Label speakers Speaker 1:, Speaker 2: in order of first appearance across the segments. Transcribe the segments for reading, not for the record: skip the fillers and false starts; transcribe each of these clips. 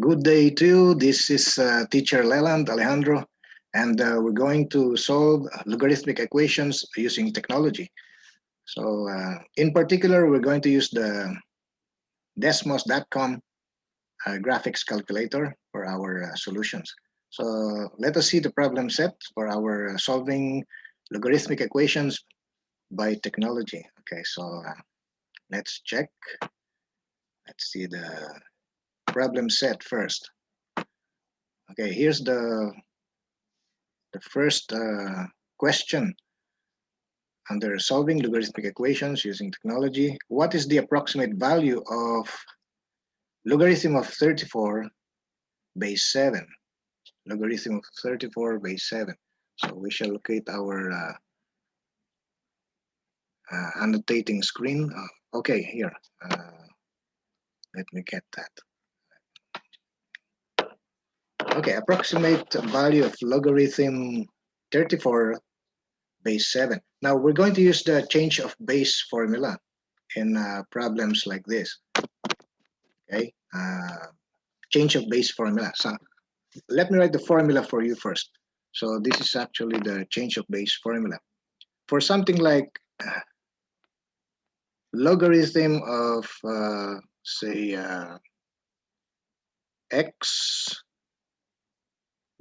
Speaker 1: Good day to you. This is teacher Leland, Alejandro, and we're going to solve logarithmic equations using technology. So in particular, we're going to use the Desmos.com graphics calculator for our solutions. So let us see the problem set for our solving logarithmic equations by technology. Okay, so let's check. Let's see the problem set first. Okay, here's the first question under solving logarithmic equations using technology. What is the approximate value of logarithm of 34 base 7? Logarithm of 34 base 7. So we shall locate our annotating screen. Okay, here. Let me get that. Okay, approximate value of logarithm 34 base 7. Now we're going to use the change of base formula in problems like this. Okay, change of base formula. So let me write the formula for you first. So this is actually the change of base formula. For something like logarithm of say x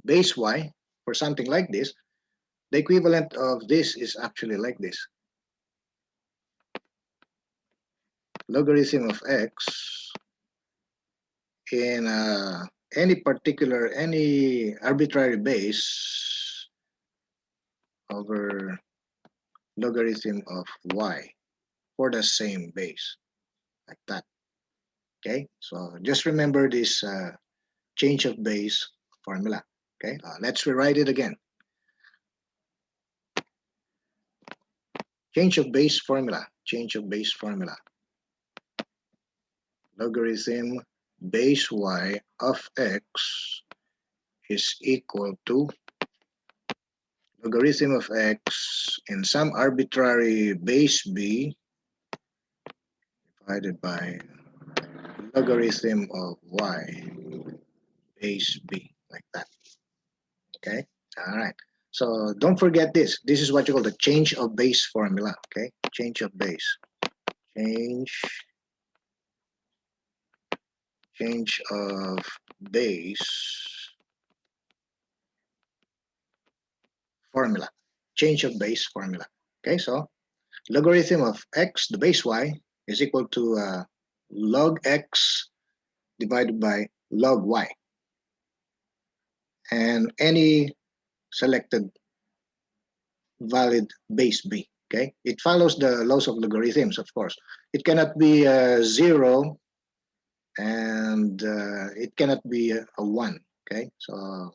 Speaker 1: base y, for something like this, the equivalent of this is actually like this. Logarithm of x in any arbitrary base over logarithm of y for the same base, like that. Okay, so just remember this change of base formula. Okay, let's rewrite it again. Change of base formula. Change of base formula. Logarithm base y of x is equal to logarithm of x in some arbitrary base b divided by logarithm of y base b, like that. Okay, all right. So don't forget this. This is what you call the change of base formula. Okay, change of base. Change of base formula. Change of base formula. Okay, so logarithm of x, the base y, is equal to log x divided by log y. And any selected valid base b. Okay, it follows the laws of logarithms, of course. It cannot be 0 and it cannot be a 1. Okay, so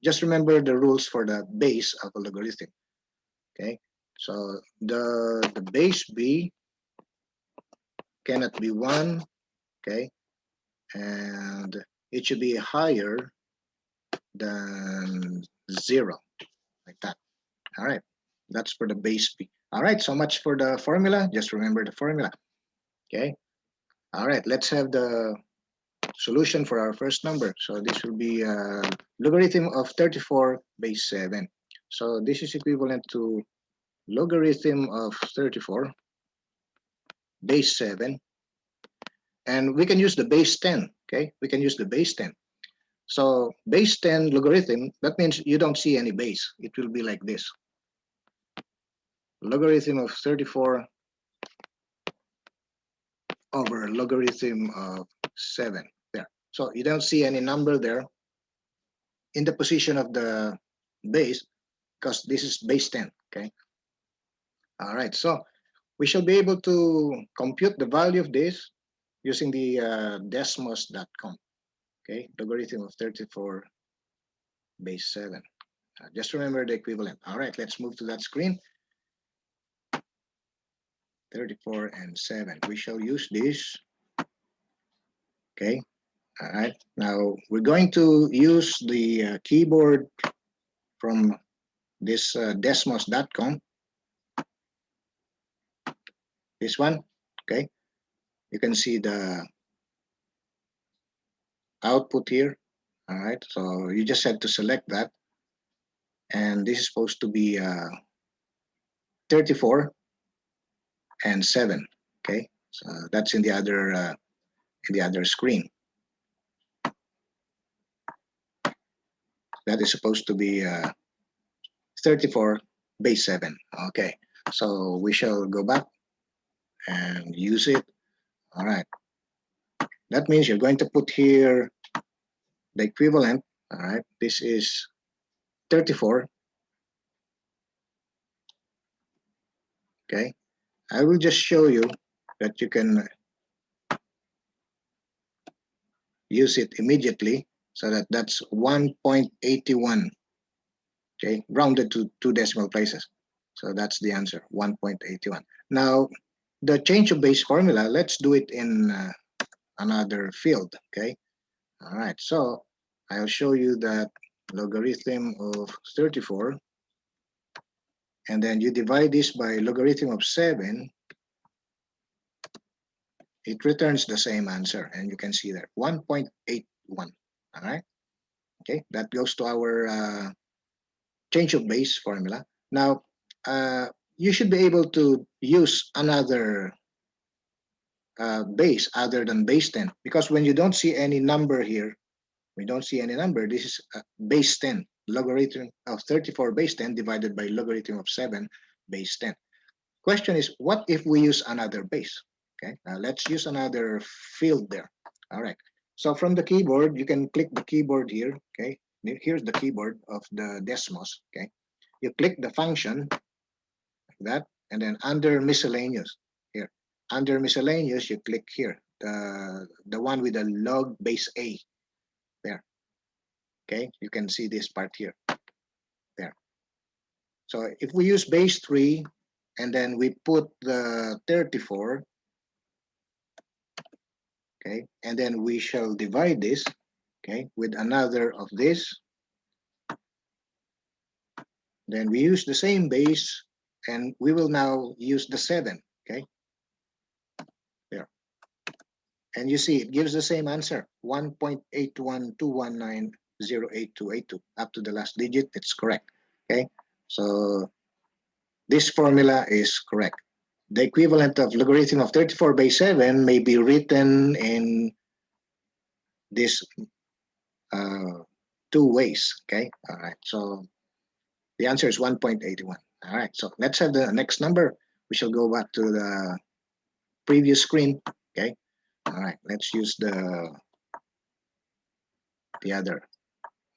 Speaker 1: just remember the rules for the base of a logarithm. Okay, so the base b cannot be 1. Okay, and it should be higher than 0, like that. All right, that's for the base b. All right, so much for the formula. Just remember the formula. Okay, all right, let's have the solution for our first number. So this will be logarithm of 34 base 7. So this is equivalent to logarithm of 34 base 7. And we can use the base 10. Okay, we can use the base 10. So base 10 logarithm, that means you don't see any base. It will be like this. Logarithm of 34 over logarithm of 7. There. So you don't see any number there in the position of the base because this is base 10. Okay. All right. So we shall be able to compute the value of this using the desmos.com. Okay. Logarithm of 34 base 7. Just remember the equivalent. All right. Let's move to that screen. 34 and 7. We shall use this. Okay. All right. Now we're going to use the keyboard from this desmos.com. This one. Okay. You can see the output here. All right, so you just have to select that, and this is supposed to be 34 and 7. Okay, so that's in the other screen. That is supposed to be 34 base 7. Okay, so we shall go back and use it. All right, that means you're going to put here the equivalent. All right, this is 34. Okay, I will just show you that you can use it immediately, so that's 1.81. Okay, rounded to 2 decimal places. So that's the answer, 1.81. Now, the change of base formula, let's do it in another field. Okay, all right, so I'll show you that logarithm of 34, and then you divide this by logarithm of 7, it returns the same answer, and you can see there, 1.81. All right, okay, that goes to our change of base formula. Now, you should be able to use another base other than base 10, because when you don't see any number here, we don't see any number, this is base 10, logarithm of 34 base 10 divided by logarithm of 7 base 10. Question is, what if we use another base? Okay, now let's use another field there. All right, so from the keyboard, you can click the keyboard here. Okay, here's the keyboard of the Desmos. Okay, you click the function like that, and then under miscellaneous here, under miscellaneous, you click here, the one with the log base A there. Okay, you can see this part here there. So if we use base 3 and then we put the 34, okay, and then we shall divide this, okay, with another of this, then we use the same base, and we will now use the 7. Okay, there, and you see it gives the same answer, 1.81219088282 up to the last digit. It's correct. Okay, so this formula is correct. The equivalent of logarithm of 34 by 7 may be written in this two ways. Okay, all right, so the answer is 1.81. All right, so let's have the next number. We shall go back to the previous screen. Okay, all right, let's use the other.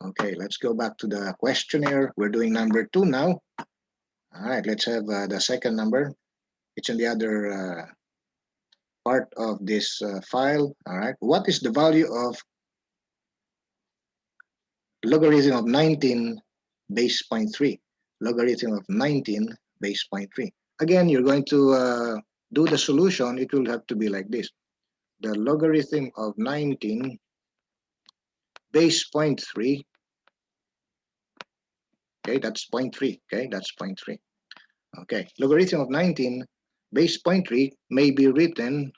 Speaker 1: Okay, let's go back to the questionnaire. We're doing number 2 now. All right, let's have the second number. It's in the other part of this file. All right, what is the value of logarithm of 19 base 0.3? Logarithm of 19 base 0.3. Again, you're going to do the solution. It will have to be like this. The logarithm of 19 base 0.3, okay, that's 0.3, okay, that's 0.3. Okay, logarithm of 19 base 0.3 may be written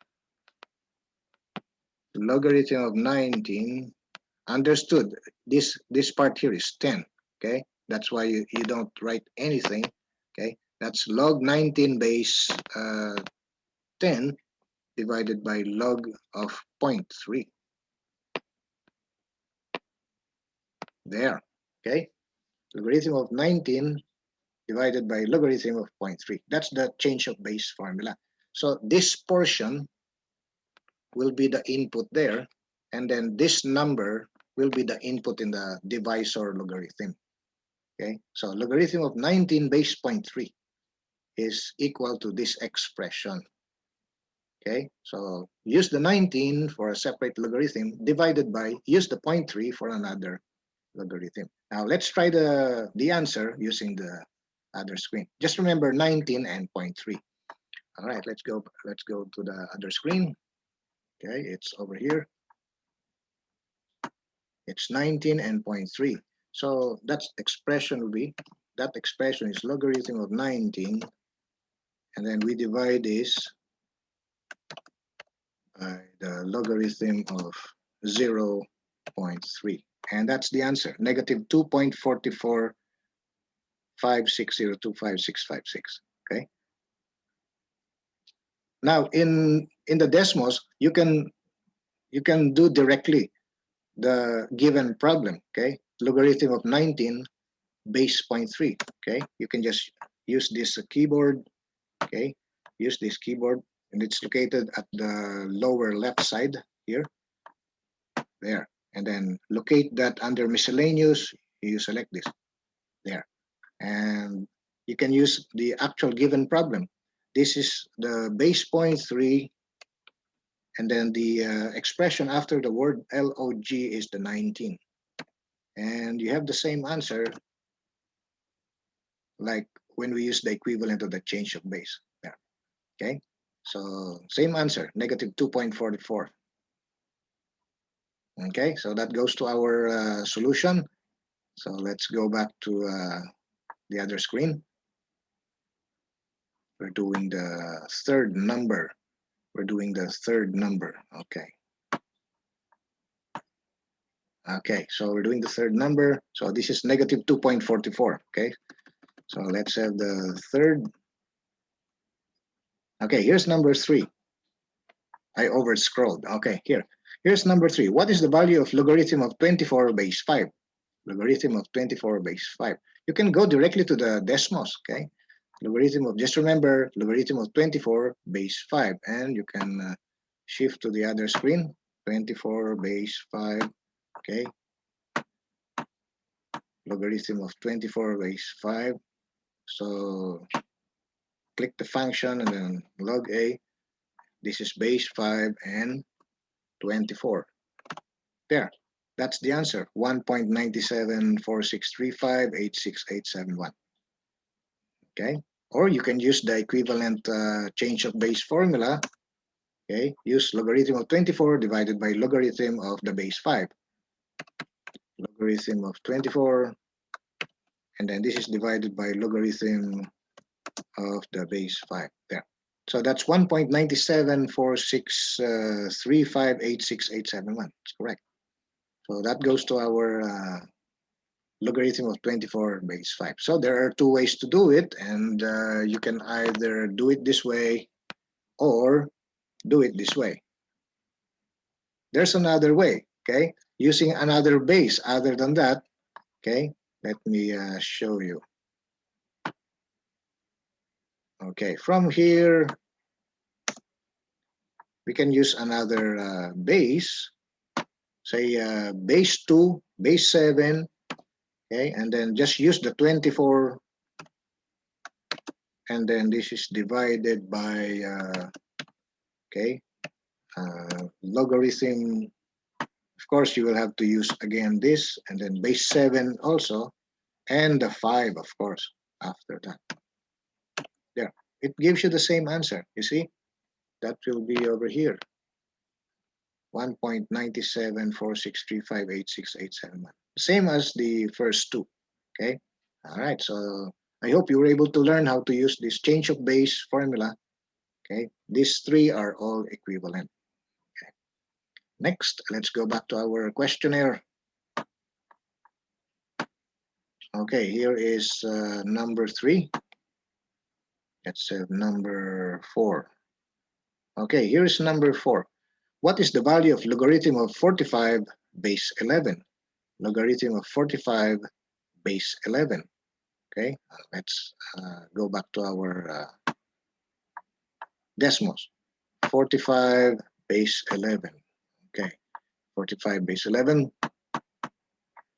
Speaker 1: logarithm of 19, understood, this part here is 10, okay, that's why you don't write anything. Okay, that's log 19 base 10 divided by log of 0.3 there. Okay, logarithm of 19 divided by logarithm of 0.3. That's the change of base formula. So this portion will be the input there, and then this number will be the input in the divisor logarithm. Okay, so logarithm of 19 base 0.3 is equal to this expression. Okay, so use the 19 for a separate logarithm divided by, use the 0.3 for another logarithm. Now let's try the answer using the other screen. Just remember 19 and 0.3. All right, let's go to the other screen. Okay, it's over here. It's 19 and 0.3. So that expression will be, that expression is logarithm of 19, and then we divide this by the logarithm of 0 0.3. And that's the answer, negative 2.44560255656. Okay. Now in the Desmos, you can do directly the given problem. Okay. Logarithm of 19 base 0.3. Okay. You can just use this keyboard. Okay. Use this keyboard, and it's located at the lower left side here. There. And then locate that under miscellaneous. You select this. There. And you can use the actual given problem. This is the base 0.3, and then the expression after the word log is the 19. And you have the same answer like when we use the equivalent of the change of base. There. Okay. So same answer, negative 2.44. Okay, so that goes to our solution. So let's go back to the other screen. We're doing the third number. Okay. Okay, so we're doing the third number. So this is negative 2.44. Okay, so let's have the third. Okay, here's number 3. I over scrolled. Okay, here's number 3. What is the value of logarithm of 24 base 5? Logarithm of 24 base 5. You can go directly to the Desmos. Okay, logarithm of, just remember, logarithm of 24 base 5, and you can shift to the other screen. 24 base 5. Okay, logarithm of 24 base 5. So click the function and then log a. This is base 5 and 24. There. That's the answer. 1.9746358687. Okay. Or you can use the equivalent change of base formula. Okay. Use logarithm of 24 divided by logarithm of the base 5. Logarithm of 24. And then this is divided by logarithm of the base 5. There. So that's 1.9746358687. It's correct. So that goes to our logarithm of 24 base 5. So there are two ways to do it, and you can either do it this way or do it this way. There's another way, okay? Using another base other than that, okay? Let me show you. Okay, from here, we can use another base, say base 2, base 7, okay? And then just use the 24, and then this is divided by, okay, logarithm. Of course, you will have to use again this, and then base 7 also, and the 5, of course, after that. There, it gives you the same answer. You see, that will be over here. 1.9746358687. Same as the first two. Okay. All right. So I hope you were able to learn how to use this change of base formula. Okay. These three are all equivalent. Okay. Next, let's go back to our questionnaire. Okay, here is number 3. Let's have number 4. Okay, here is number 4. What is the value of logarithm of 45 base 11? Logarithm of 45 base 11. Okay, let's go back to our Desmos. 45 base 11. Okay, 45 base 11.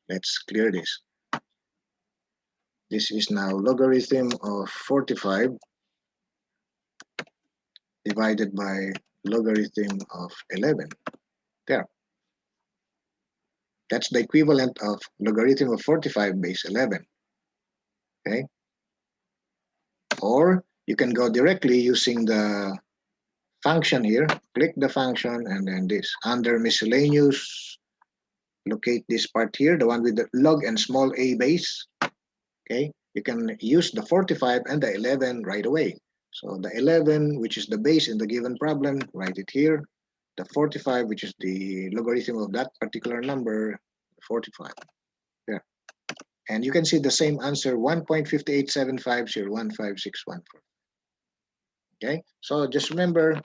Speaker 1: Let's clear this. This is now logarithm of 45 divided by logarithm of 11. There. That's the equivalent of logarithm of 45 base 11. Okay. Or you can go directly using the function here. Click the function and then this. Under miscellaneous, locate this part here, the one with the log and small a base. Okay. You can use the 45 and the 11 right away. So the 11, which is the base in the given problem, write it here. the 45, which is the logarithm of that particular number, 45. There. And you can see the same answer, 1.587501561. Okay, so just remember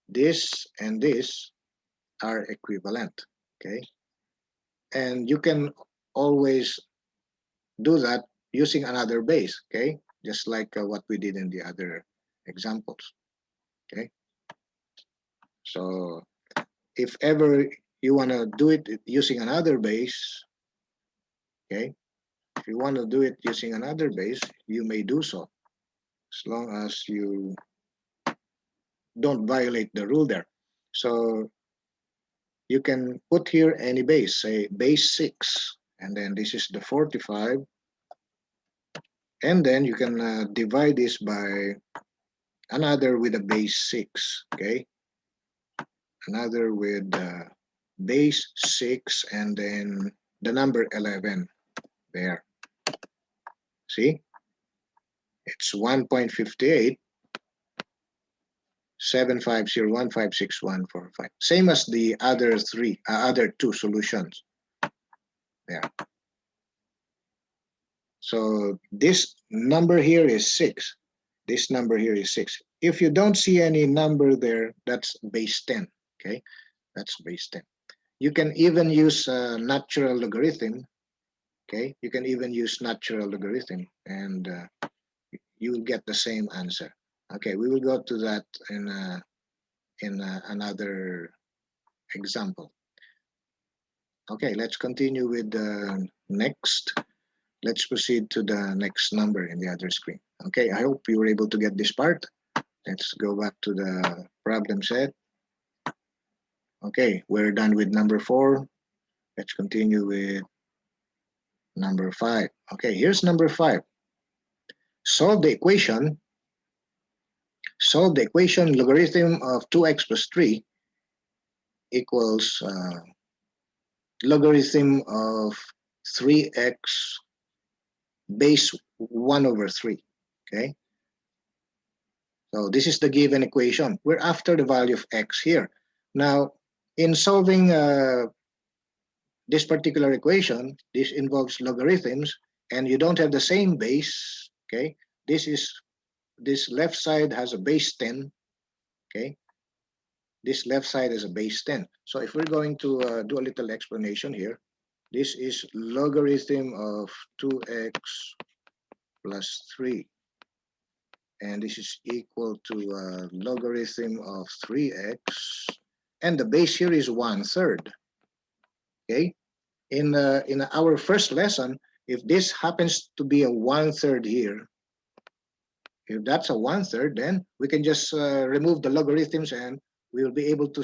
Speaker 1: this and this are equivalent. Okay, and you can always do that using another base. Okay, just like what we did in the other examples. Okay, so if ever you want to do it using another base, okay, if you want to do it using another base, you may do so, as long as you don't violate the rule there. So you can put here any base, say base 6, and then this is the 45, and then you can divide this by another with a base 6, okay? Another with base 6, and then the number 11 there. See? It's 1.58 750156145. Same as the other two solutions. There. So this number here is 6. This number here is 6. If you don't see any number there, that's base 10. Okay, that's base 10. You can even use natural logarithm. Okay, you can even use natural logarithm, and you will get the same answer. Okay, we will go to that in another example. Okay, let's continue with the next. Let's proceed to the next number in the other screen. Okay, I hope you were able to get this part. Let's go back to the problem set. Okay, we're done with number 4. Let's continue with number 5. Okay, here's number 5. Solve the equation. Solve the equation logarithm of 2x plus 3 equals logarithm of 3x base 1 over 3. Okay, so this is the given equation. We're after the value of x here. Now, in solving this particular equation, this involves logarithms, and you don't have the same base. Okay, this left side has a base 10. Okay, this left side is a base 10. So if we're going to do a little explanation here, this is logarithm of 2x plus 3, and this is equal to logarithm of 3x, and the base here is 1/3. Okay, in our first lesson, if this happens to be a 1/3 here, if that's a 1/3, then we can just remove the logarithms, and we will be able to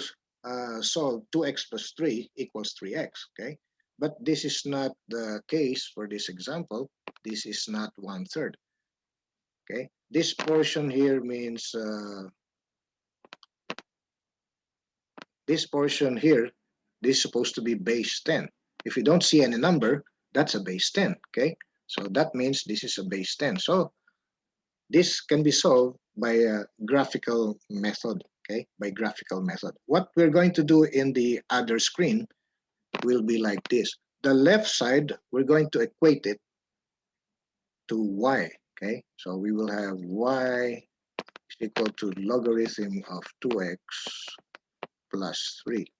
Speaker 1: solve 2x plus 3 equals 3x. Okay, but this is not the case for this example. This is not 1/3. Okay, this portion here means this portion here, this is supposed to be base 10. If you don't see any number, that's a base 10. Okay, so that means this is a base 10. So this can be solved by a graphical method. Okay, by graphical method. What we're going to do in the other screen will be like this. The left side, we're going to equate it to y. Okay, so we will have y is equal to logarithm of 2x plus 3.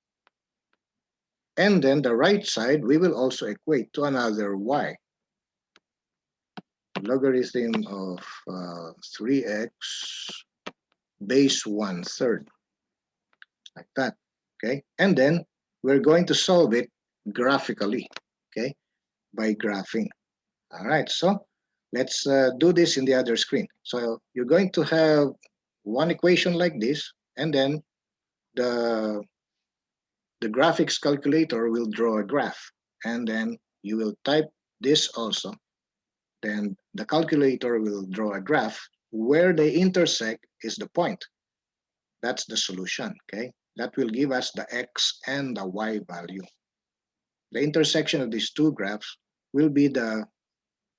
Speaker 1: And then the right side, we will also equate to another y. Logarithm of 3x base 1/3. Like that. Okay, and then we're going to solve it graphically. Okay, by graphing. All right, so let's do this in the other screen. So you're going to have one equation like this, and then the graphics calculator will draw a graph, and then you will type this also. Then the calculator will draw a graph. Where they intersect is the point. That's the solution. Okay, that will give us the x and the y value. The intersection of these two graphs will be the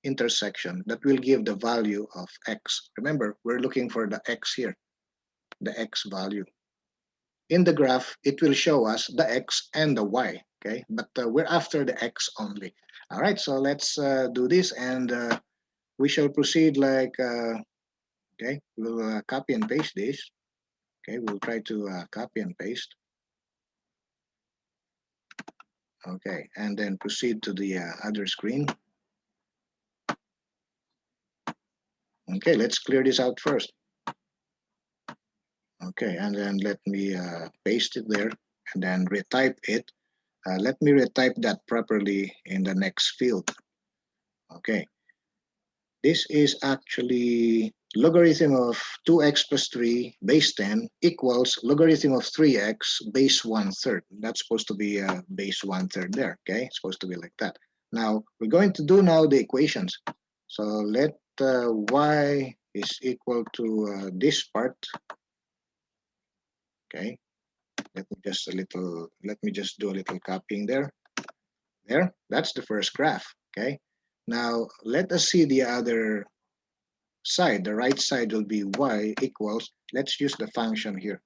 Speaker 1: intersection that will give the value of x. Remember, we're looking for the x here, the x value. in the graph, it will show us the x and the y, okay? But we're after the x only. All right, so let's do this, and we shall proceed like, okay, we'll copy and paste this. Okay, we'll try to copy and paste. Okay, and then proceed to the other screen. Okay, let's clear this out first. Okay, and then let me paste it there and then retype it. Let me retype that properly in the next field. Okay, this is actually logarithm of 2x plus 3 base 10 equals logarithm of 3x base 1/3. That's supposed to be base 1/3 there, okay? It's supposed to be like that. Now, we're going to do now the equations. So let y is equal to this part, okay? Let me just do a little copying there. There, that's the first graph, okay? Now, let us see the other side. The right side will be y equals, let's use the function here,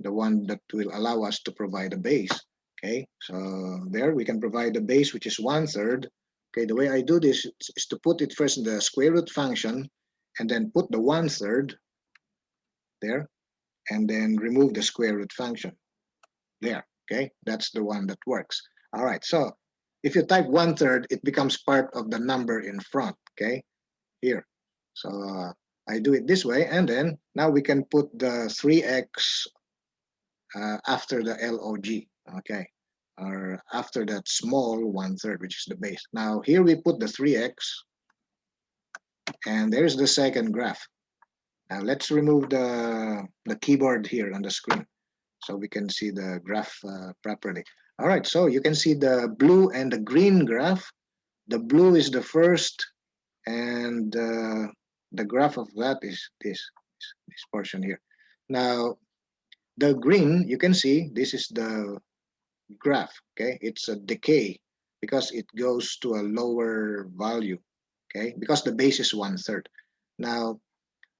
Speaker 1: the one that will allow us to provide a base, okay? So there we can provide a base, which is 1/3. Okay, the way I do this is to put it first in the square root function and then put the 1/3 there and then remove the square root function there, okay? That's the one that works. All right, so if you type 1/3, it becomes part of the number in front, okay? Here. So I do it this way, and then now we can put the 3x after the log, okay? Or after that small 1/3, which is the base. Now here we put the 3x, and there's the second graph. Now let's remove the keyboard here on the screen so we can see the graph properly. All right, so you can see the blue and the green graph. The blue is the first, and the graph of that is this portion here. Now, the green, you can see this is the graph, okay? It's a decay because it goes to a lower value, okay? Because the base is 1/3. Now,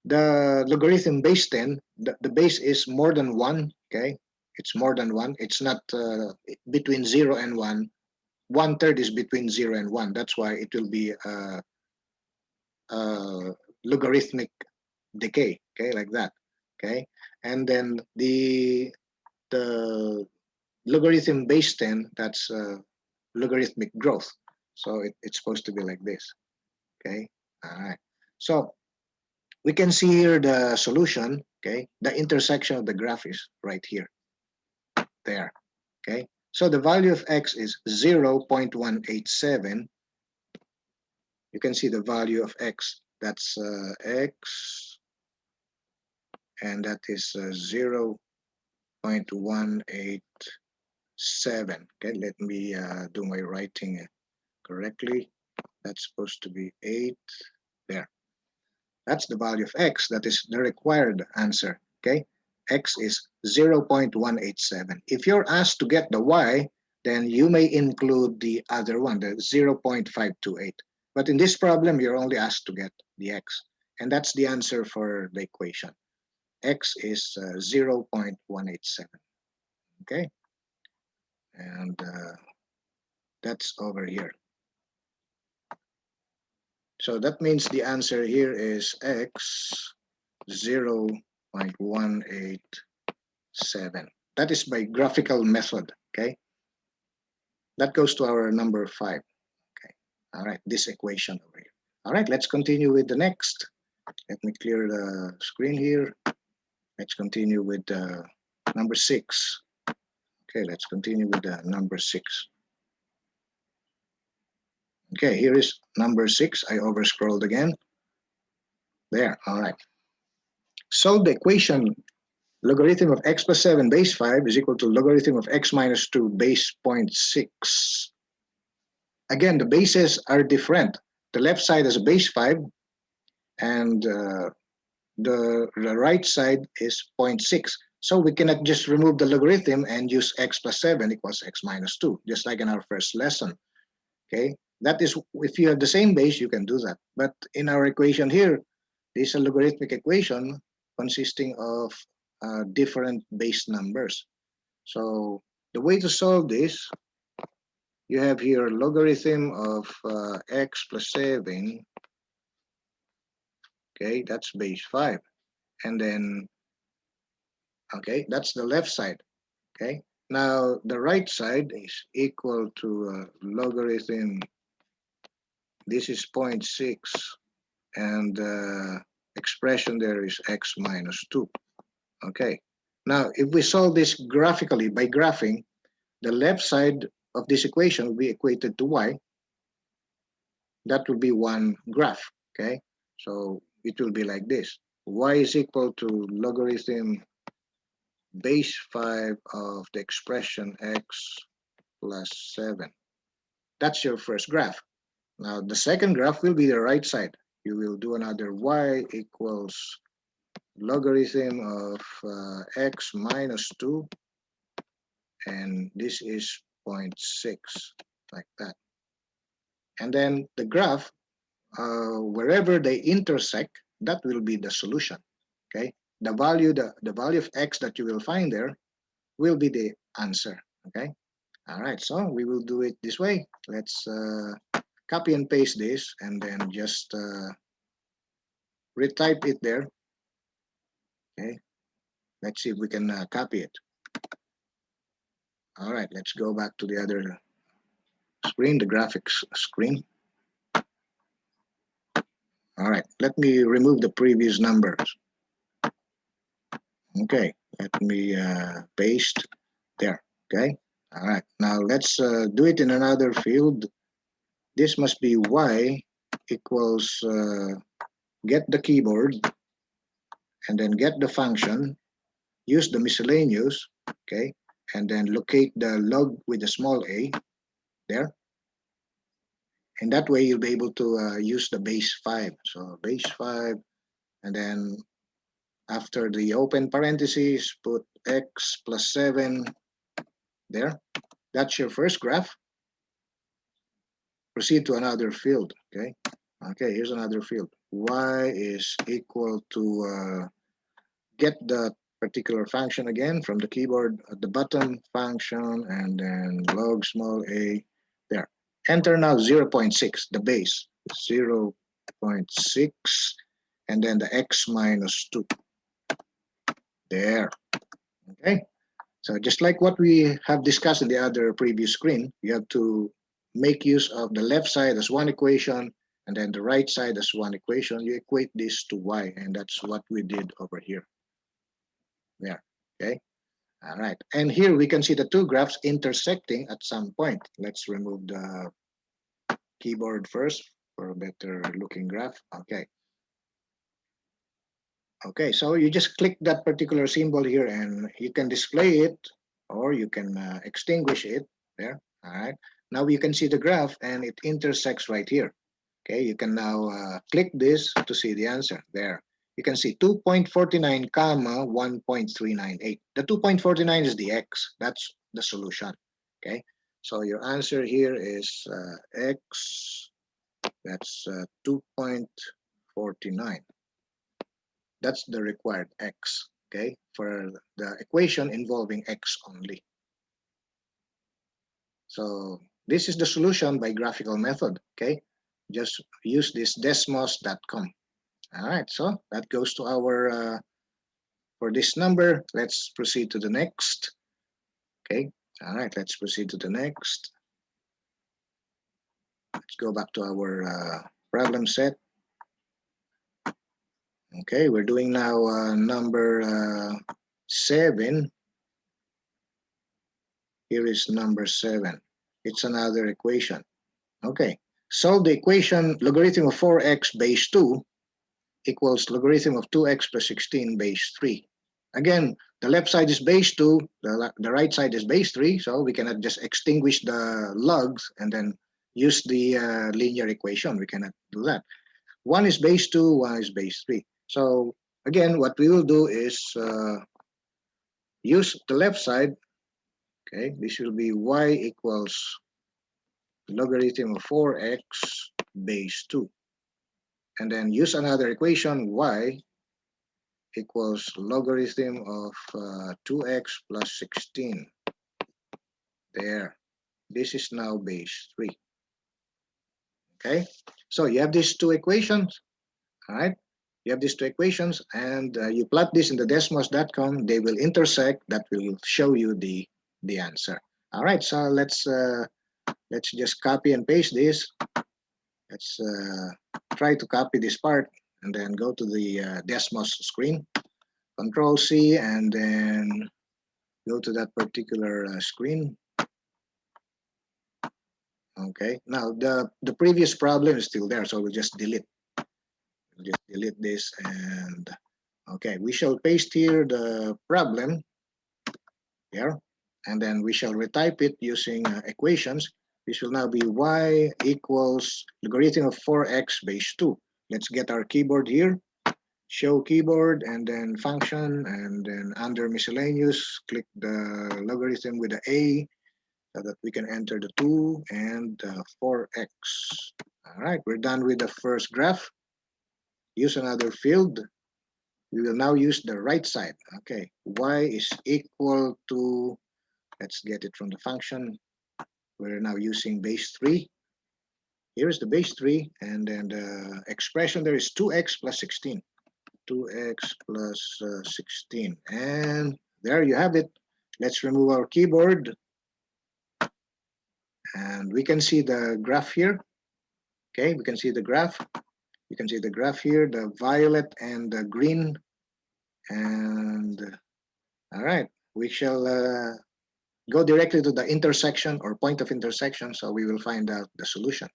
Speaker 1: the logarithm base 10, the base is more than 1, okay? It's more than 1. It's not between 0 and 1. 1/3 is between 0 and 1. That's why it will be logarithmic decay, okay, like that, okay? And then the logarithm base 10, that's logarithmic growth. So it's supposed to be like this, okay? All right. So we can see here the solution, okay? The intersection of the graph is right here, there, okay? So the value of x is 0.187. You can see the value of x. That's x, and that is 0.187. Okay, let me do my writing correctly. That's supposed to be 8 there. That's the value of x. That is the required answer. Okay, x is 0.187. If you're asked to get the y, then you may include the other one, the 0.528. But in this problem, you're only asked to get the x. And that's the answer for the equation. X is 0.187. Okay, and that's over here. So that means the answer here is x 0.187. That is by graphical method, okay? That goes to our number 5, okay? All right, this equation over here. All right, let's continue with the next. Let me clear the screen here. Let's continue with number 6. Okay, let's continue with number 6. Okay, here is number 6. I overscrolled again. There, all right. Solve the equation logarithm of x plus 7 base 5 is equal to logarithm of x minus 2 base 0.6. Again, the bases are different. The left side is a base 5, and the right side is 0.6. So we cannot just remove the logarithm and use x plus 7 equals x minus 2, just like in our first lesson. Okay, that is, if you have the same base, you can do that. But in our equation here, this is a logarithmic equation consisting of different base numbers. So the way to solve this, you have here logarithm of x plus 7. Okay, that's base 5. And then, okay, that's the left side. Okay, now the right side is equal to logarithm. This is 0.6, and expression there is x minus 2. Okay, now if we solve this graphically by graphing, the left side of this equation will be equated to y. That will be one graph. Okay, so it will be like this: y is equal to logarithm base 5 of the expression x plus 7. That's your first graph. Now the second graph will be the right side. You will do another y equals logarithm of x minus 2, and this is 0.6, like that. And then the graph, wherever they intersect, that will be the solution. Okay, the value of x that you will find there will be the answer. Okay, all right, so we will do it this way. Let's copy and paste this, and then just retype it there. Okay, let's see if we can copy it. All right, let's go back to the other screen, the graphics screen. All right, let me remove the previous numbers. Okay, let me paste there. Okay, all right, now let's do it in another field. This must be y equals get the keyboard, and then get the function, use the miscellaneous, okay, and then locate the log with a small a there. And that way you'll be able to use the base 5. So base 5, and then after the open parentheses, put x plus 7 there. That's your first graph. Proceed to another field, okay? Okay, here's another field. Y is equal to, get the particular function again from the keyboard at the bottom, function, and then log small a there. Enter now 0.6, the base, 0.6, and then the x minus 2 there. Okay, so just like what we have discussed in the other previous screen, you have to make use of the left side as one equation and then the right side as one equation. You equate this to y, and that's what we did over here. There, okay. All right, and here we can see the two graphs intersecting at some point. Let's remove the keyboard first for a better looking graph. Okay. Okay, so you just click that particular symbol here and you can display it, or you can extinguish it there. All right, now you can see the graph and it intersects right here. Okay, you can now click this to see the answer there. You can see 2.49 comma 1.398. The 2.49 is the x. That's the solution. Okay, so your answer here is x. That's 2.49. That's the required x. Okay, for the equation involving x only. So this is the solution by graphical method. Okay, just use this desmos.com. All right, so that goes to our, for this number. Let's proceed to the next. Okay, all right, let's proceed to the next. Let's go back to our problem set. Okay, we're doing now number 7. Here is number 7. It's another equation. Okay, solve the equation logarithm of 4x base 2 equals logarithm of 2x plus 16 base 3. Again, the left side is base 2, the right side is base 3, so we cannot just extinguish the logs and then use the linear equation. We cannot do that. One is base 2, one is base 3. So again, what we will do is use the left side. Okay, this will be y equals logarithm of 4x base 2. And then use another equation, y equals logarithm of 2x plus 16. There. This is now base 3. Okay. So you have these two equations. All right. You have these two equations, and you plot this in the desmos.com. They will intersect. That will show you the answer. All right. So let's just copy and paste this. Let's try to copy this part and then go to the Desmos screen. Control C and then go to that particular screen. Okay. Now the previous problem is still there, so we'll just delete. We'll just delete this and okay. We shall paste here the problem here, and then we shall retype it using equations. This will now be y equals logarithm of 4x base 2. Let's get our keyboard here. Show keyboard and then function, and then under miscellaneous, click the logarithm with the A so that we can enter the 2 and 4x. All right, we're done with the first graph. Use another field. We will now use the right side. Okay, y is equal to, let's get it from the function. We're now using base 3. Here's the base 3, and then the expression there is 2x plus 16. 2x plus 16. And there you have it. Let's remove our keyboard. And we can see the graph here. Okay, we can see the graph. You can see the graph here, the violet and the green. And all right, we shall go directly to the intersection or point of intersection. So we will find out the solution.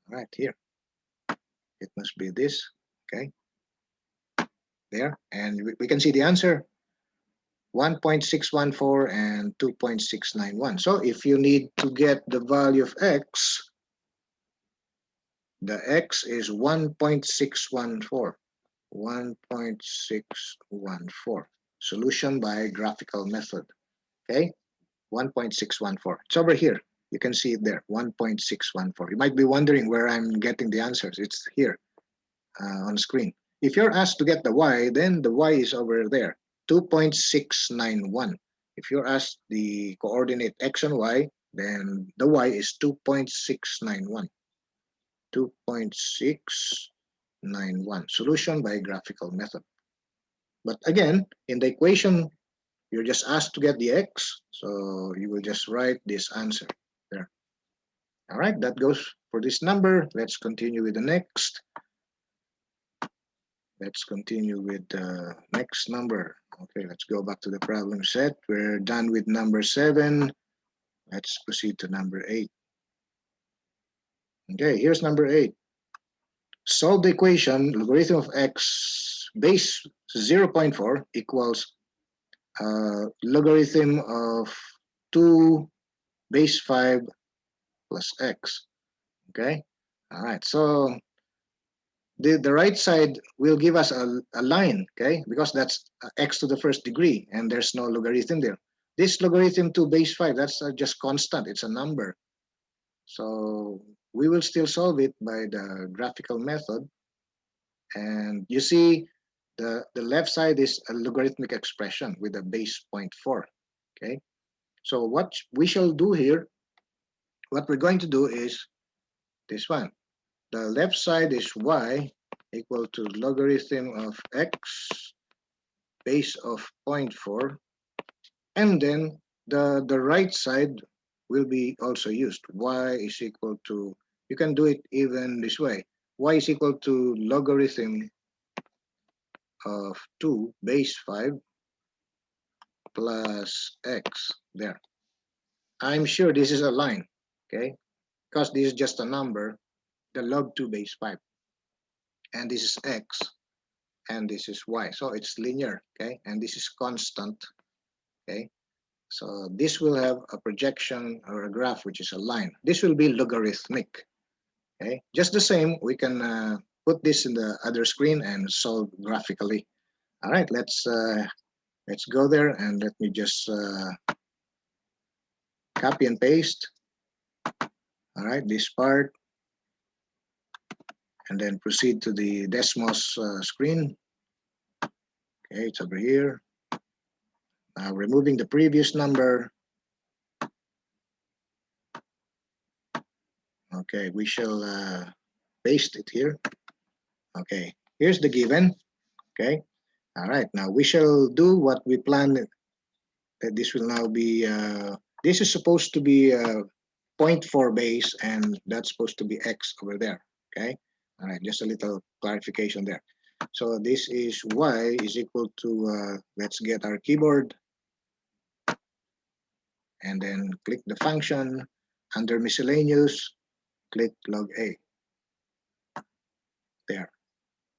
Speaker 1: All right, here. It must be this. Okay, there. And we can see the answer. 1.614 and 2.691. So if you need to get the value of x, the x is 1.614. 1.614. Solution by graphical method. Okay, 1.614. It's over here. You can see it there, 1.614. You might be wondering where I'm getting the answers. It's here on screen. If you're asked to get the y, then the y is over there. 2.691. If you're asked the coordinate x and y, then the y is 2.691. 2.691. Solution by graphical method. But again, in the equation, you're just asked to get the x, so you will just write this answer there. All right, that goes for this number. Let's continue with the next. Let's continue with the next number. Okay, let's go back to the problem set. We're done with number 7. Let's proceed to number 8. Okay, here's number 8. Solve the equation logarithm of x base 0.4 equals logarithm of 2 base 5 plus x. Okay, all right, so the right side will give us a line, okay, because that's x to the first degree and there's no logarithm there. This logarithm 2 base 5, that's just constant, it's a number. So we will still solve it by the graphical method. And you see the left side is a logarithmic expression with a base 0.4, okay. So what we shall do here, what we're going to do is this one. The left side is y equal to logarithm of x base of 0.4, and then the right side will be also used. Y is equal to, you can do it even this way. Y is equal to logarithm of 2 base 5 plus x there. I'm sure this is a line, okay, because this is just a number, the log 2 base 5, and this is x, and this is y, so it's linear, okay, and this is constant, okay. So this will have a projection or a graph which is a line. This will be logarithmic, okay. Just the same, we can put this in the other screen and solve graphically. All right, let's go there, and let me just copy and paste. All right, this part, and then proceed to the Desmos screen. Okay, it's over here. Now removing the previous number. Okay, we shall paste it here. Okay, here's the given. Okay, all right. Now we shall do what we planned. That this will now be. This is supposed to be 0.4 base, and that's supposed to be x over there. Okay, all right. Just a little clarification there. So this is y is equal to. Let's get our keyboard, and then click the function under miscellaneous. Click log a. There.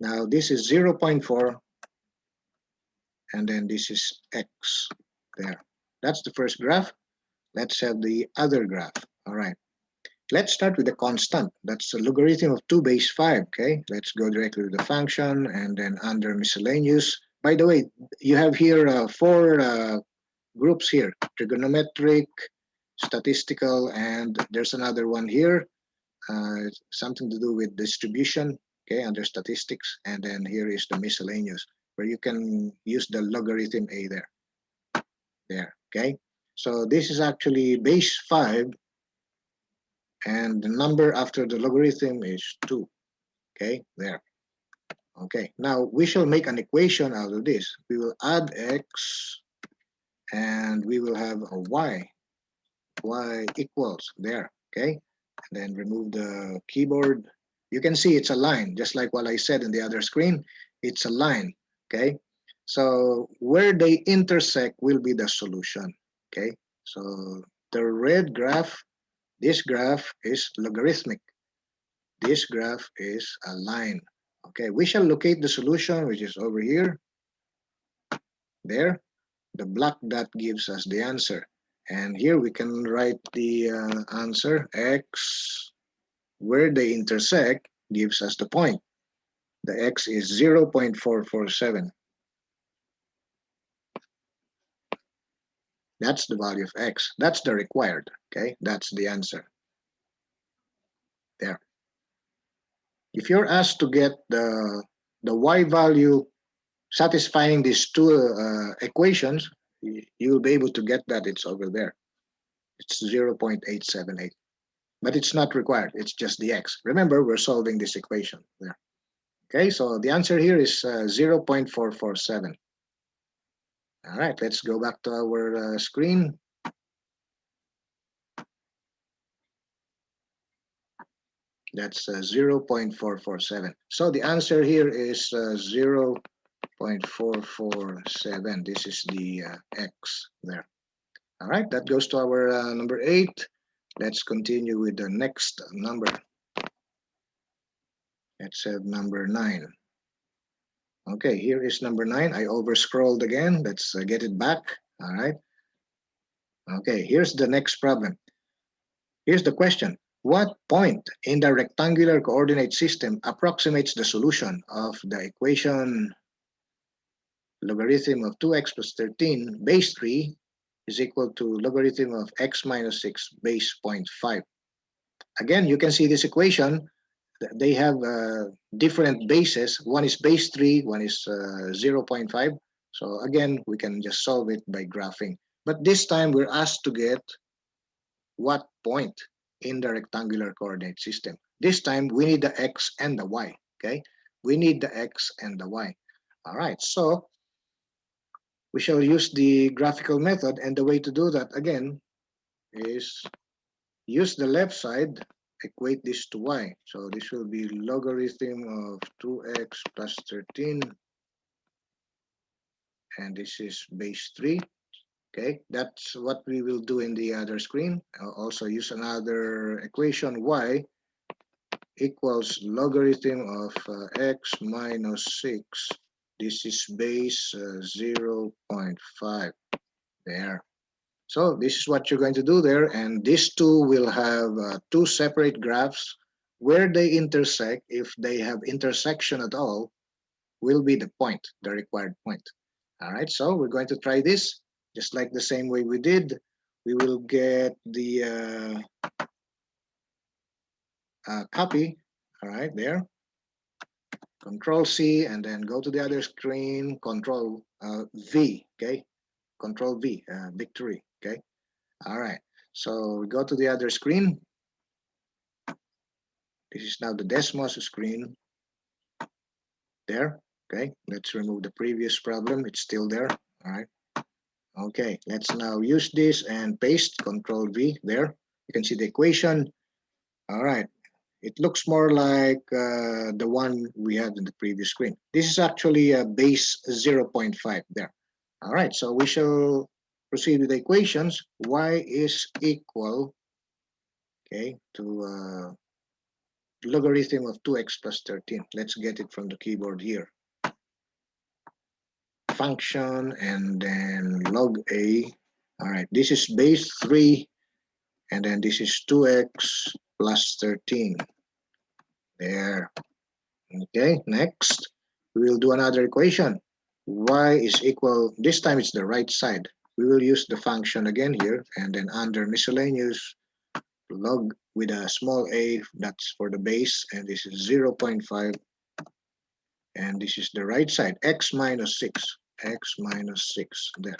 Speaker 1: Now this is 0.4, and then this is x. There. That's the first graph. Let's have the other graph. All right. Let's start with the constant. That's a logarithm of 2 base 5. Okay. Let's go directly to the function, and then under miscellaneous. By the way, you have here four groups here: trigonometric, statistical, and there's another one here. Something to do with distribution, okay, under statistics, and then here is the miscellaneous, where you can use the logarithm a there, okay. So this is actually base 5, and the number after the logarithm is 2, okay, there. Okay, now we shall make an equation out of this. We will add x, and we will have a y equals there, okay. Then remove the keyboard. You can see it's a line, just like what I said in the other screen. It's a line, okay? So where they intersect will be the solution, okay? So the red graph, this graph is logarithmic. This graph is a line, okay? We shall locate the solution, which is over here, there. The black dot gives us the answer. And here we can write the answer, x where they intersect gives us the point. The x is 0.447. That's the value of x. That's the required, okay? That's the answer. There. If you're asked to get the y value satisfying these two equations, you'll be able to get that. It's over there. It's 0.878. But it's not required. It's just the x. Remember, we're solving this equation there. Okay, so the answer here is 0.447. All right, let's go back to our screen. That's 0.447. So the answer here is 0.447. This is the x there. All right, that goes to our number 8. Let's continue with the next number. Let's have number 9. Okay, here is number 9. I over-scrolled again. Let's get it back. All right. Okay, here's the next problem. Here's the question. What point in the rectangular coordinate system approximates the solution of the equation logarithm of 2x plus 13 base 3 is equal to logarithm of x minus 6 base 0.5? Again, you can see this equation. They have different bases. One is base 3, one is 0.5. So again, we can just solve it by graphing. But this time we're asked to get what point in the rectangular coordinate system. This time we need the x and the y, okay? We need the x and the y. All right, so we shall use the graphical method, and the way to do that again is use the left side, equate this to y. So this will be logarithm of 2x plus 13, and this is base 3. Okay, that's what we will do in the other screen. I'll also use another equation, y equals logarithm of x minus 6. This is base 0.5 there. So this is what you're going to do there, and these two will have two separate graphs. Where they intersect, if they have intersection at all, will be the point, the required point. All right, so we're going to try this just like the same way we did. We will get the copy, all right, there. Control C, and then go to the other screen, Control V, okay? Control V, victory, okay? All right, so we go to the other screen. This is now the Desmos screen there, okay? Let's remove the previous problem, it's still there, all right? Okay, let's now use this and paste, Control V there. You can see the equation. All right, it looks more like the one we had in the previous screen. This is actually a base 0.5 there. All right, so we shall proceed with the equations. Y is equal, okay, to logarithm of 2x plus 13. Let's get it from the keyboard here. Function and then log a. All right, this is base 3, and then this is 2x plus 13. There. Okay, next, we will do another equation. Y is equal, this time it's the right side. We will use the function again here, and then under miscellaneous, log with a small a, that's for the base, and this is 0.5, and this is the right side, x minus 6, x minus 6, there.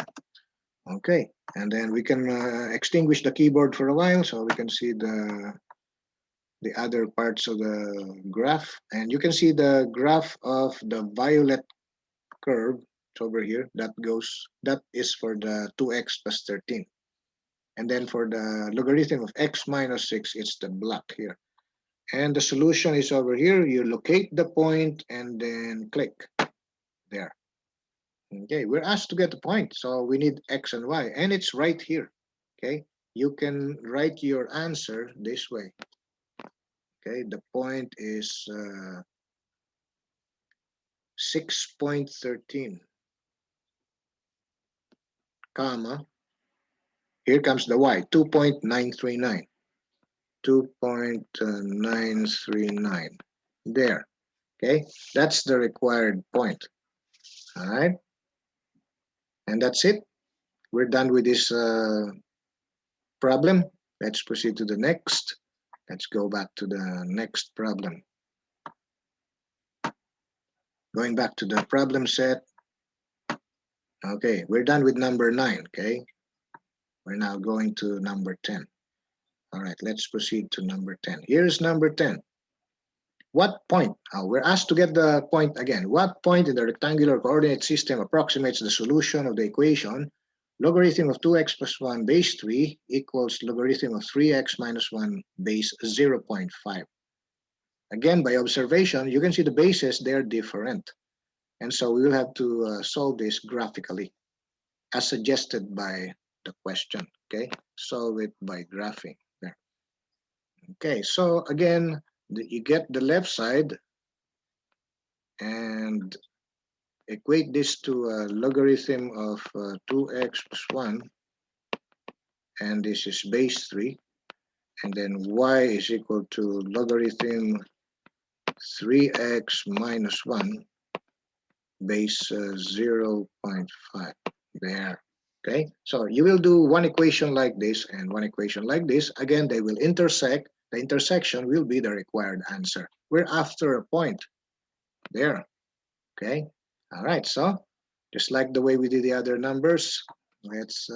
Speaker 1: Okay, and then we can extinguish the keyboard for a while so we can see the other parts of the graph, and you can see the graph of the violet curve. It's over here. That is for the 2x plus 13, and then for the logarithm of x minus 6, it's the black here, and the solution is over here. You locate the point and then click there. Okay, we're asked to get the point, so we need x and y, and it's right here. Okay, you can write your answer this way. Okay, the point is 6.13, comma, here comes the y, 2.939, 2.939, there, okay? That's the required point, all right? And that's it. We're done with this problem. Let's proceed to the next. Let's go back to the next problem. Going back to the problem set. Okay, we're done with number 9, okay? We're now going to number 10. All right, let's proceed to number 10. Here's number 10. What point, we're asked to get the point again. What point in the rectangular coordinate system approximates the solution of the equation logarithm of 2x plus 1 base 3 equals logarithm of 3x minus 1 base 0.5? Again, by observation, you can see the bases, they're different. And so we will have to solve this graphically as suggested by the question, okay? Solve it by graphing there. Okay, so again, you get the left side and equate this to a logarithm of 2x plus 1, and this is base 3, and then y is equal to logarithm 3x minus 1 base 0.5 there. Okay, so you will do one equation like this and one equation like this. Again, they will intersect. The intersection will be the required answer. We're after a point there. Okay, all right, so just like the way we did the other numbers, let's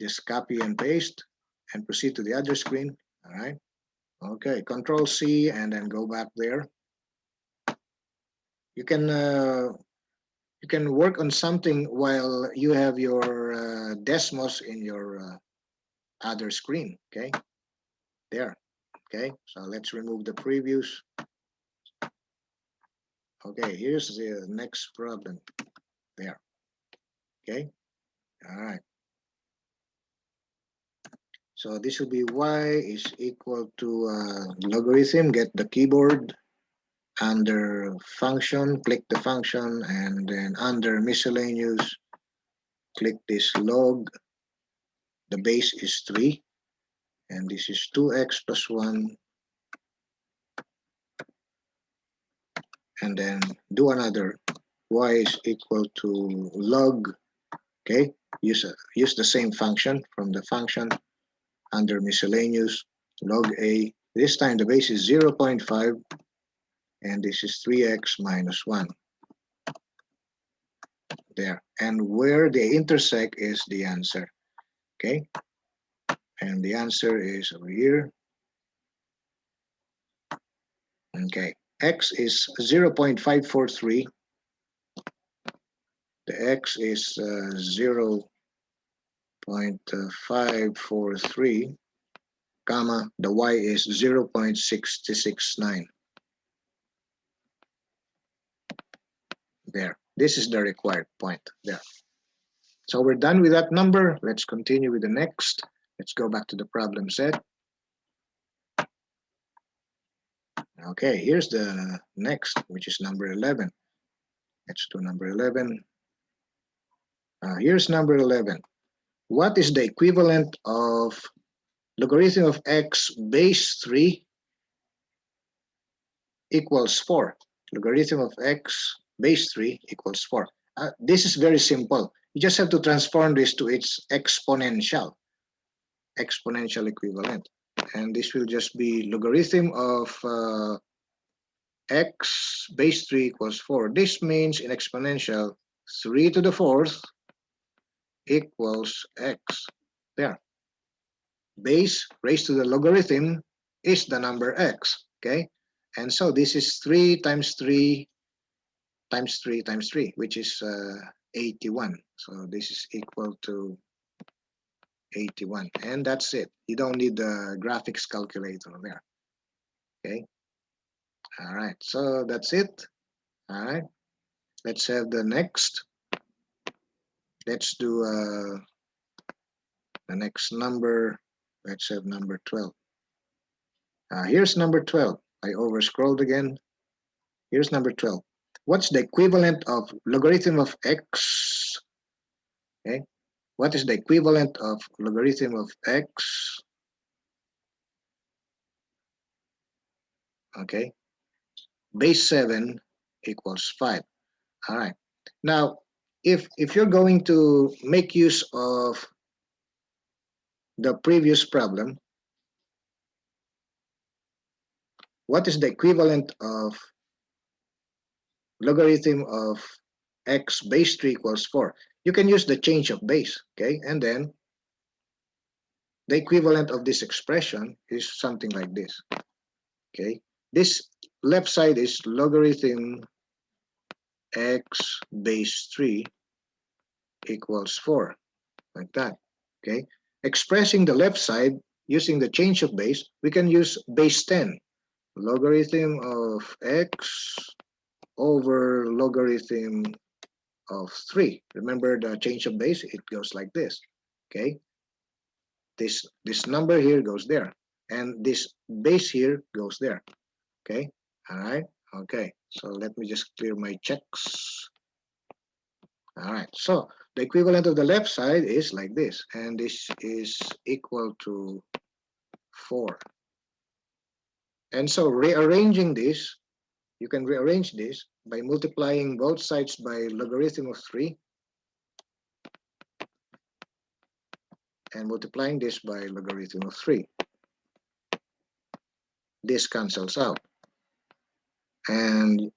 Speaker 1: just copy and paste and proceed to the other screen. All right, okay, Control C and then go back there. You can work on something while you have your Desmos in your other screen. Okay, there. Okay, so let's remove the previews. Okay, here's the next problem there. Okay, all right. So this will be y is equal to logarithm. Get the keyboard, under function, click the function, and then under miscellaneous, click this log. The base is 3, and this is 2x plus 1, and then do another. Y is equal to log. Okay, use the same function from the function under miscellaneous, log a. This time the base is 0.5, and this is 3x minus 1. There. And where they intersect is the answer. Okay? And the answer is over here. Okay. X is 0.543. The X is 0.543, comma, the Y is 0.669. There. This is the required point. There. So we're done with that number. Let's continue with the next. Let's go back to the problem set. Okay, here's the next, which is number 11. Let's do number 11. Here's number 11. What is the equivalent of logarithm of x base 3 equals 4? Logarithm of x base 3 equals 4. This is very simple. You just have to transform this to its exponential equivalent. And this will just be logarithm of x base 3 equals 4. This means in exponential, 3 to the 4th equals x. There. Base raised to the logarithm is the number x. Okay? And so this is 3 times 3 times 3 times 3, which is 81. So this is equal to 81. And that's it. You don't need the graphics calculator there. Okay? All right. So that's it. All right. Let's have the next. Let's do the next number. Let's have number 12. Here's number 12. I overscrolled again. Here's number 12. What's the equivalent of logarithm of x? Okay. What is the equivalent of logarithm of x? Okay. Base 7 equals 5. All right. Now, if you're going to make use of the previous problem, what is the equivalent of logarithm of x base 3 equals 4? You can use the change of base, okay? And then the equivalent of this expression is something like this, okay? This left side is logarithm x base 3 equals 4, like that, okay? Expressing the left side using the change of base, we can use base 10. Logarithm of x over logarithm of 3. Remember the change of base, it goes like this, okay? This number here goes there, and this base here goes there, okay? All right, okay. So let me just clear my checks. All right, so the equivalent of the left side is like this, and this is equal to 4. And so rearranging this, you can rearrange this by multiplying both sides by logarithm of 3 and multiplying this by logarithm of 3. This cancels out. And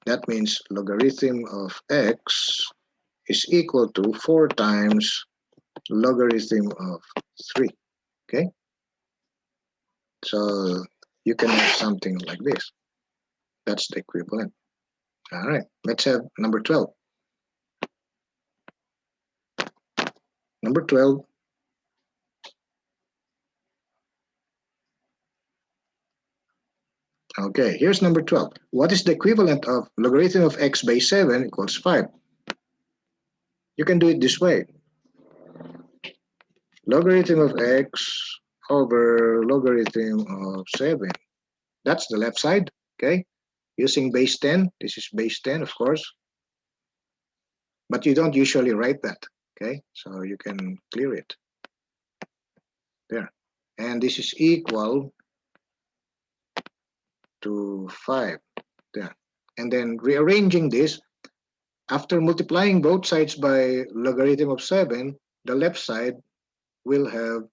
Speaker 1: that means logarithm of x is equal to 4 times logarithm of 3. Okay? So you can have something like this. That's the equivalent. All right, let's have number 12. Number 12. Okay, here's number 12. What is the equivalent of logarithm of x base 7 equals 5? You can do it this way. Logarithm of x over logarithm of 7. That's the left side, okay? Using base 10. This is base 10, of course. But you don't usually write that, okay? So you can clear it. There. And this is equal to 5. There. And then rearranging this, after multiplying both sides by logarithm of 7, the left side will have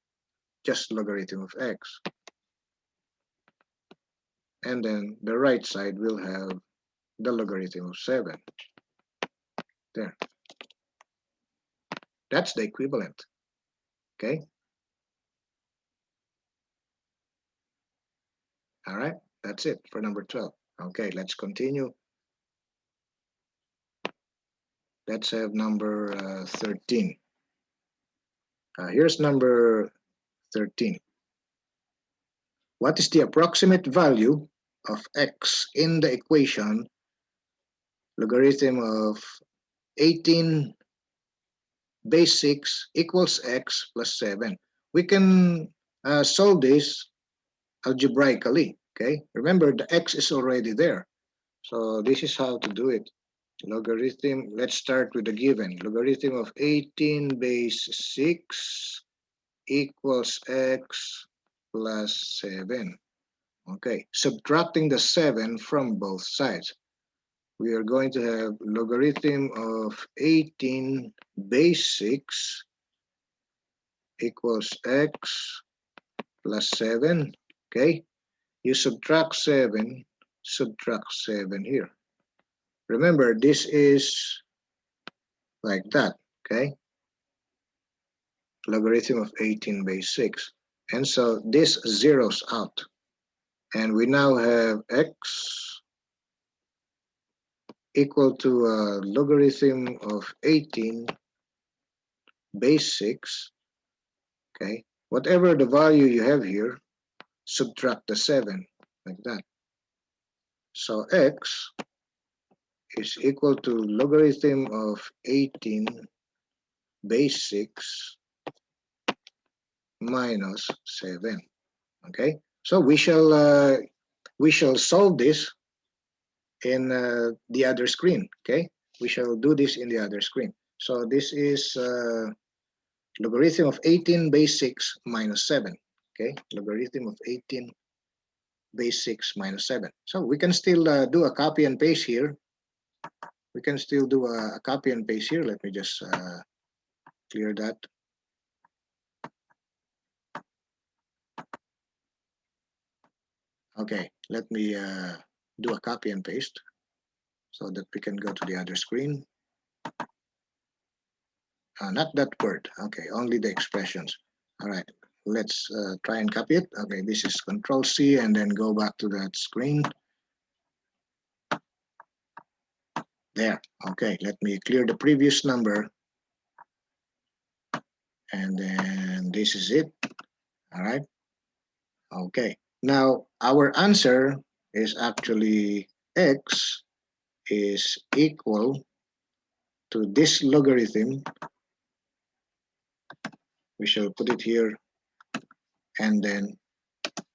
Speaker 1: just logarithm of x. and then the right side will have the logarithm of 7. There. That's the equivalent. Okay. All right. That's it for number 12. Okay, let's continue. Let's have number 13. Here's number 13. What is the approximate value of x in the equation logarithm of 18 base 6 equals x plus 7? We can solve this algebraically. Okay, remember the x is already there. So this is how to do it. Logarithm, let's start with the given. Logarithm of 18 base 6 equals x plus 7. Okay, subtracting the 7 from both sides. We are going to have logarithm of 18 base 6 equals x plus 7. Okay, you subtract 7 here. Remember, this is like that. Okay, logarithm of 18 base 6. And so this zeroes out. And we now have x equal to logarithm of 18 base 6. Okay, whatever the value you have here, subtract the 7, like that. So x is equal to logarithm of 18 base 6 minus 7. Okay, so we shall solve this in the other screen. Okay, we shall do this in the other screen. So this is logarithm of 18 base 6 minus 7. Okay, logarithm of 18 base 6 minus 7. So we can still do a copy and paste here. We can still do a copy and paste here. Let me just clear that. Okay, let me do a copy and paste so that we can go to the other screen. Not that word. Okay, only the expressions. All right, let's try and copy it. Okay, this is Control C and then go back to that screen. There. Okay, let me clear the previous number. And then this is it. All right. Okay. Now our answer is actually x is equal to this logarithm. We shall put it here and then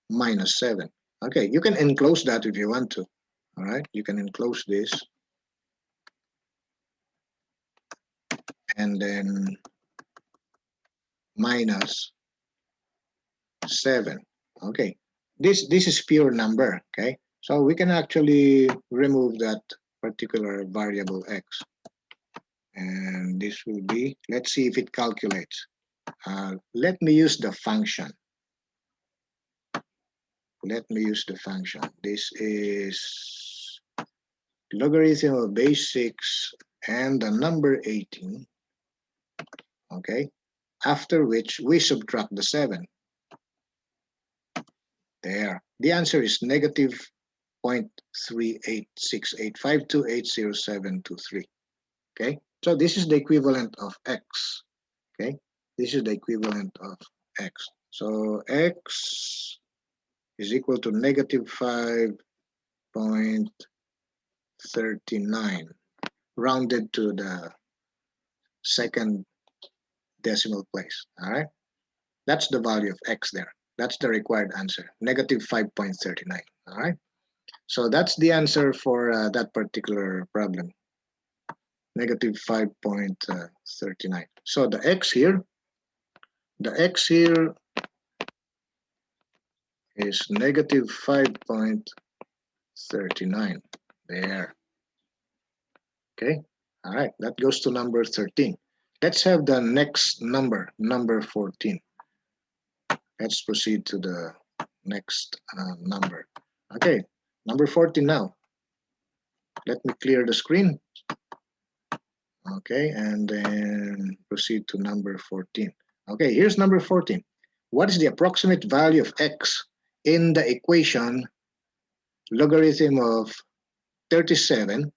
Speaker 1: minus 7. Okay, you can enclose that if you want to. All right, you can enclose this and then minus 7. Okay, this is pure number. Okay, so we can actually remove that particular variable x, and this will be, let's see if it calculates. Let me use the function. Let me use the function. This is logarithm of base 6 and the number 18. Okay, after which we subtract the 7. There. The answer is negative 0.38685280.723. Okay, so this is the equivalent of x. Okay, this is the equivalent of x. So x is equal to negative 5.39, rounded to the second decimal place. All right, that's the value of x there. That's the required answer, negative 5.39. All right, so that's the answer for that particular problem, negative 5.39. So the x here is negative 5.39. There. Okay. All right. That goes to number 13. Let's have the next number, number 14. Let's proceed to the next number. Okay. Number 14 now. Let me clear the screen. Okay, and then proceed to number 14. Okay, here's number 14. What is the approximate value of x in the equation logarithm of 37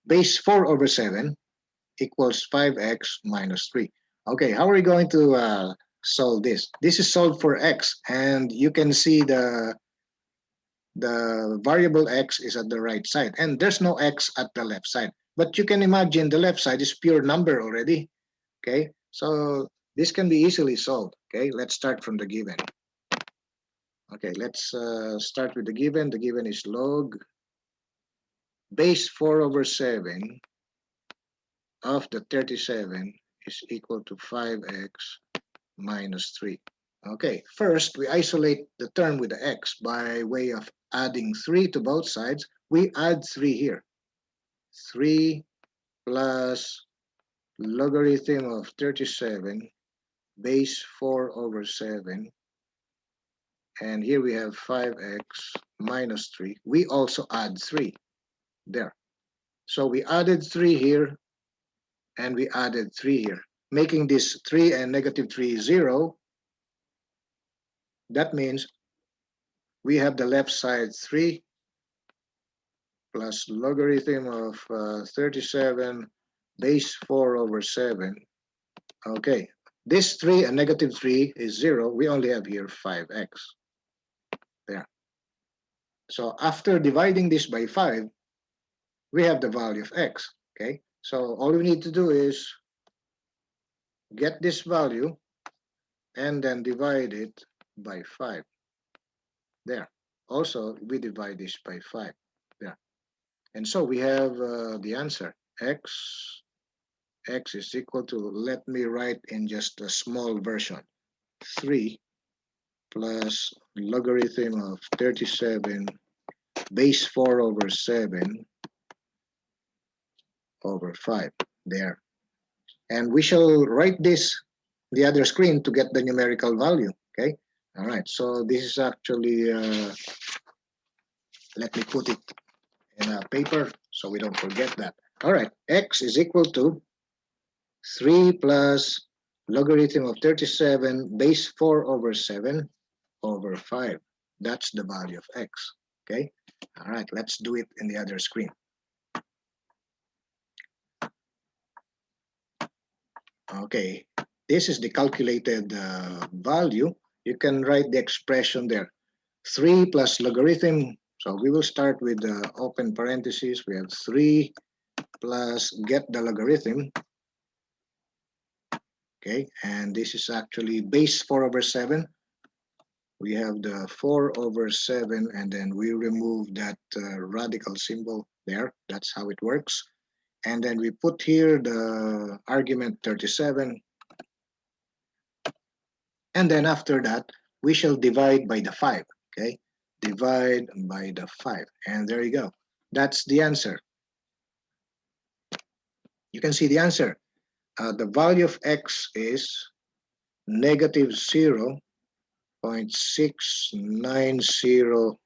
Speaker 1: base 4 over 7 equals 5x minus 3? Okay, how are we going to solve this? This is solved for x, and you can see the variable x is at the right side, and there's no x at the left side. But you can imagine the left side is pure number already. Okay, so this can be easily solved. Okay, let's start from the given. Okay, let's start with the given. The given is log base 4 over 7 of the 37 is equal to 5x minus 3. Okay, first we isolate the term with the x by way of adding 3 to both sides. We add 3 here. 3 plus logarithm of 37 base 4 over 7. And here we have 5x minus 3. We also add 3 there. So we added 3 here, and we added 3 here, making this 3 and negative 3 0. That means we have the left side 3 plus logarithm of 37 base 4 over 7. Okay, this 3 and negative 3 is 0. We only have here 5x. There. So after dividing this by 5, we have the value of x. Okay, so all we need to do is get this value and then divide it by 5. There. Also, we divide this by 5. There. And so we have the answer. X is equal to, let me write in just a small version, 3 plus logarithm of 37 base 4 over 7 over 5. There. And we shall write this the other screen to get the numerical value. Okay. All right. So this is actually, let me put it in a paper so we don't forget that. All right. X is equal to 3 plus logarithm of 37 base 4 over 7 over 5. That's the value of x. Okay. All right. Let's do it in the other screen. Okay. This is the calculated value. You can write the expression there. 3 plus logarithm. So we will start with the open parentheses. We have 3 plus get the logarithm. Okay, and this is actually base 4 over 7. We have the 4 over 7, and then we remove that radical symbol there. That's how it works. And then we put here the argument 37. And then after that, we shall divide by the 5. Okay, divide by the 5. And there you go. That's the answer. You can see the answer. The value of x is negative 0.690.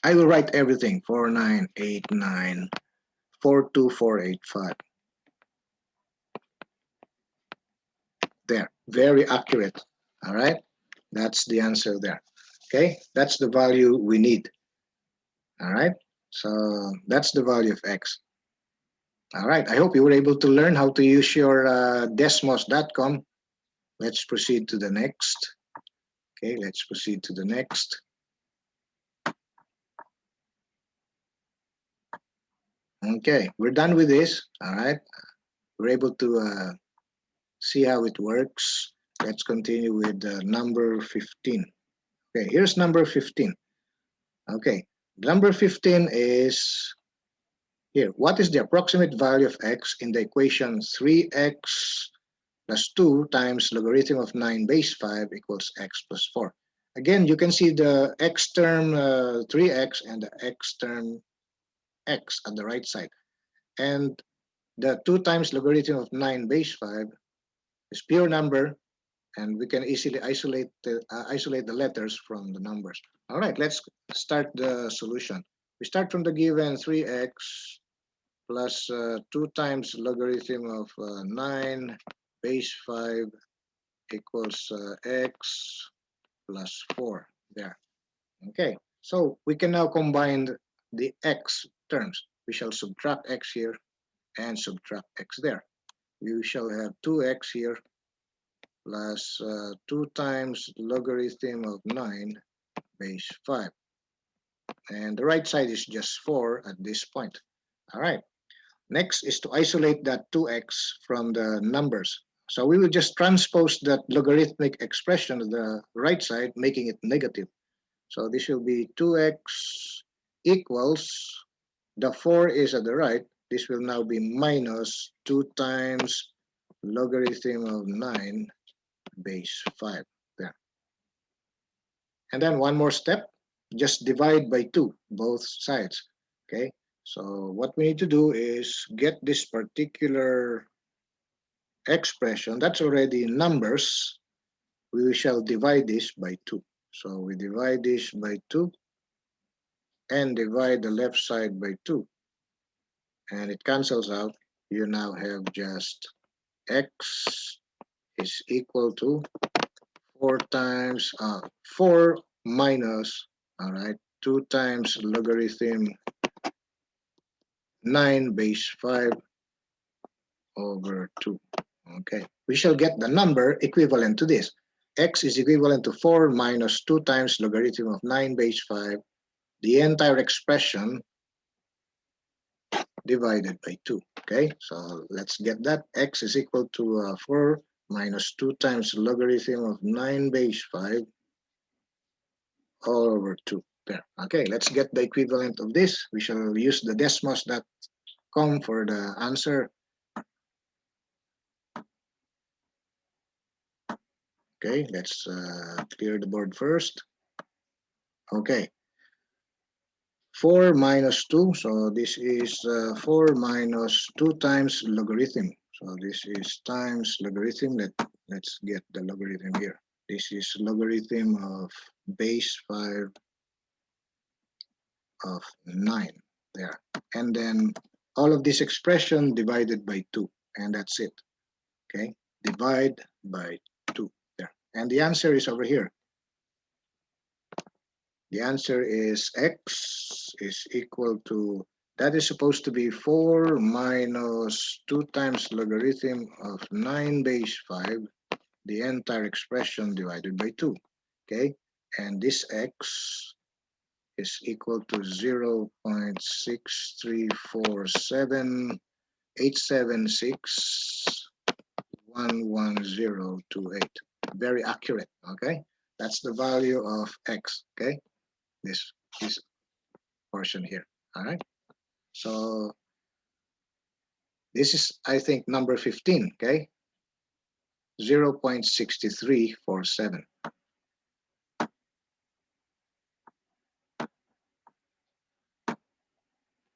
Speaker 1: I will write everything, 4989 42485. There, very accurate. All right, that's the answer there. Okay, that's the value we need. All right, so that's the value of x. All right, I hope you were able to learn how to use your desmos.com. Let's proceed to the next. Okay, let's proceed to the next. Okay, we're done with this. All right, we're able to see how it works. Let's continue with number 15. Okay, here's number 15. Okay, number 15 is here. What is the approximate value of x in the equation 3x plus 2 times logarithm of 9 base 5 equals x plus 4? Again, you can see the x term 3x and the x term x at the right side. And the 2 times logarithm of 9 base 5 is pure number. and we can easily isolate the letters from the numbers. All right, let's start the solution. We start from the given 3x plus 2 times logarithm of 9 base 5 equals x plus 4 there. Okay, so we can now combine the x terms. We shall subtract x here and subtract x there. We shall have 2x here plus 2 times logarithm of 9 base 5. And the right side is just 4 at this point. All right. Next is to isolate that 2x from the numbers. So we will just transpose that logarithmic expression to the right side, making it negative. So this will be 2x equals, the 4 is at the right. This will now be minus 2 times logarithm of 9 base 5 there. And then one more step, just divide by 2, both sides. Okay, so what we need to do is get this particular expression that's already in numbers. We shall divide this by 2. So we divide this by 2 and divide the left side by 2. And it cancels out. You now have just x is equal to 4 minus, all right, 2 times logarithm 9 base 5 over 2. Okay, we shall get the number equivalent to this. X is equivalent to 4 minus 2 times logarithm of 9 base 5, the entire expression divided by 2. Okay, so let's get that. X is equal to 4 minus 2 times logarithm of 9 base 5 all over 2. There. Okay, let's get the equivalent of this. We shall use the desmos.com for the answer. Okay, let's clear the board first. Okay, 4 minus 2, so this is 4 minus 2 times logarithm. So this is times logarithm. Let's get the logarithm here. This is logarithm of base 5 of 9 there. And then all of this expression divided by 2, and that's it. Okay, divide by 2 there. And the answer is over here. The answer is x is equal to, that is supposed to be 4 minus 2 times logarithm of 9 base 5, the entire expression divided by 2. Okay, and this x is equal to 0.6347876110028. Very accurate. Okay, that's the value of x. Okay, this portion here. All right, so this is, I think, number 15. Okay, 0.6347.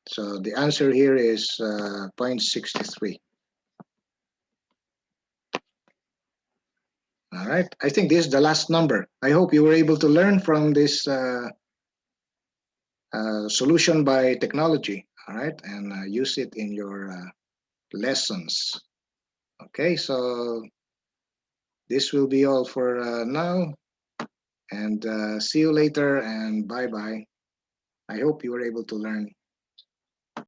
Speaker 1: So the answer here is 0.63. All right, I think this is the last number. I hope you were able to learn from this solution by technology. All right, and use it in your lessons. Okay, so this will be all for now, and see you later, and bye-bye. I hope you were able to learn